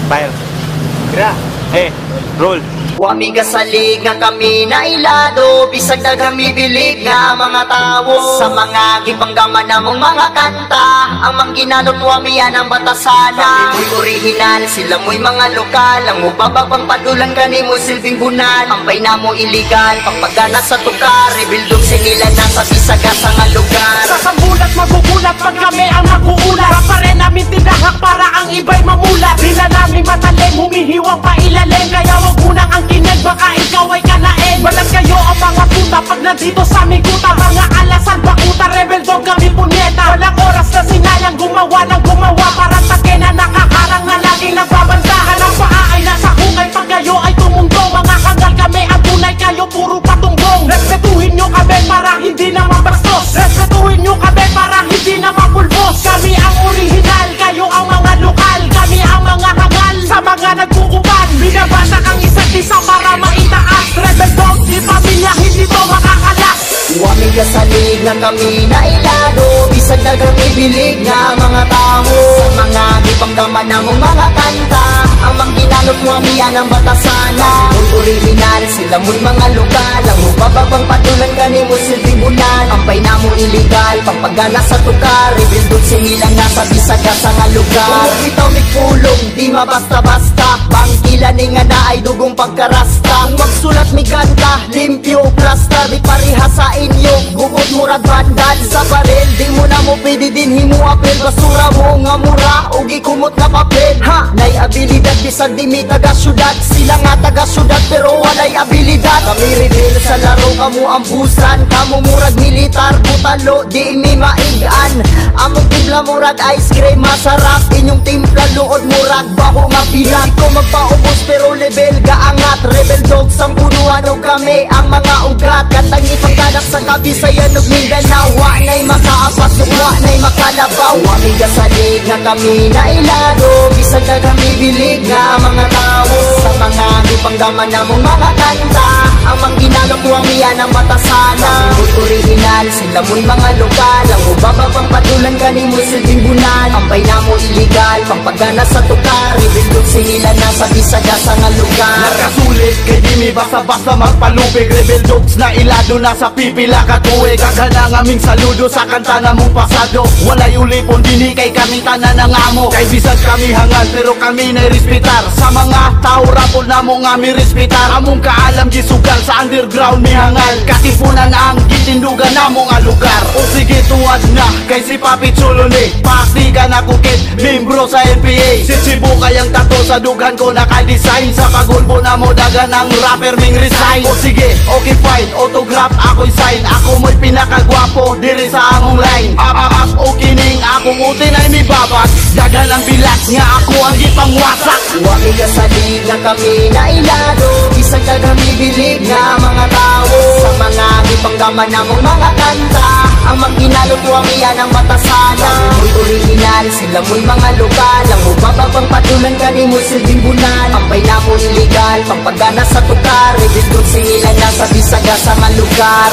Fire. Kira. Hey, roll. Wami kasalig nga kami na ilado, bisag na kami bilig nga mga tao. Sa mga gipanggaman namong mga kanta, ang mangginanot wami yan ang batasana. Muy original, sila mo'y mga lokal, ang mubababang padulan kanimo silbing bunan. Ampay na mo iligal, pagpagana sa tukar, rebildog sinila na sa bisagasa nga lugar. Sa sambulat magugulat pag kami ang naguulat, pa rin namin tinahak para ang iba'y mamulat. Sila namin matalim, humihiwang pailalim, kaya wag unang ang kinig, baka ikaw ay kanain. Balat kayo ang mga puta pag nandito sa aming kuta. Mga alasan bakuta, rebel dog kami punyeta. Walang oras na sinayang gumawa ng gumawa, parang take na nakakarang na laging nagbabantahan. Ang paa ay nasa hukay pag kayo ay tumungtong. Mga kangal kami ang tunay, kayo puro patumbong. Respetuhin nyo kami para hindi na mabastos. Respetuhin nyo kami para hindi na mapulbos. Kami ang original, kayo ang mga lokal. Kami ang mga hangal sa mga nagkukuban. Binabasa ang isa't isa para maitaas. Rebel dog, di pamilya, hindi to makakalas. Wami kasalig na kami na ilado, bisag na kami bilig nga mga tao. Sa mga gipanggaman namong mga kanta, ang mangginanot wami yan ang batasana. Muy original, sila mo'y mga lokal, ang mubababang padulan kanimo silbing bunan. Ampay na mo iligal, pagpagana sa tukar, rebildog sinilang nasa bisagasa nga lugar. Kung bitaw may pulong, di mabasta-basta, bangkila ni nga na ay dugong pagkarasta. Kung magsulat may ganda, limpyo, plasta, di pariha sa inyo, gugod murag bandal sa baril. Di mo na mo pwede din himuapil, basura mo nga mura, ugi kumot na papel. Ha, nay abilidad, bisag di mi taga syudad, sila nga taga syudad pero walay abilidad. Kami rebel sa laro, kamu ang busan, kamu murag militar, butalo, di mi maigaan. Among timpla murag ice cream, masarap, inyong timpla luod murag baho nga pilat. Ko magpaubos pero level gaangat, rebel dog sang punuan o kami ang mga ugat. Katangi pagkadak sa Kabisayan ug Mindanao, wa na'y makaapas, wa na'y makalabaw. Wami kasalig nga kami na ilado, bisag na kami bilig nga mga tao. Sa mga gipanggaman namong mga kanta, ang mangginanot wami yan ang batasana. Muy original, sila mo'y mga lokal, ang mubababang padulan kanimo silbing bunan. Ampay na mo iligal, pagpagana sa tukar, rebildog sinila na sa bisagasa nga lugar. Nakasulit kay di mi basta-basta magpalupig, rebel dogs na ilado na sa pipila katuig. Kagana ng aming saludo sa kanta na mong pasado, walay ulipon dini kay kami tanan ng amo. Kay bisag kami hangal pero kami na'y respetar, sa mga tao rapol na mo nga mi respetar. Among kaalam gisugal sa underground mi hangal, katipunan ang gitindugan na mo nga lugar. O sige tuwad na kay si Papi Chulo ni Paktigan ako kit, membro sa NPA. Si Chibu kayang tato sa dughan ko naka-design, sa pagulbo na mo dagan ng rapper ming resign. O sige, okay fine, autograph ako'y sign, ako mo'y pinakagwapo diri sa among line. Up, okay ning akong utin ay may babag, dagan ang bilat nga ako ang gipangwasak. Wami kasalig na kami na ilado, bisag na kami bilig nga mga tao. Sa mga gipanggaman namong mga kanta, ang mangginanot wami yan ang batasana. Muy original, sila mo'y mga lokal, ang mubababang padulan kanimo silbing bunan. Ampay na mo iligal, pagpagana sa tukar, rebildog sinila na sa bisagasa nga lugar.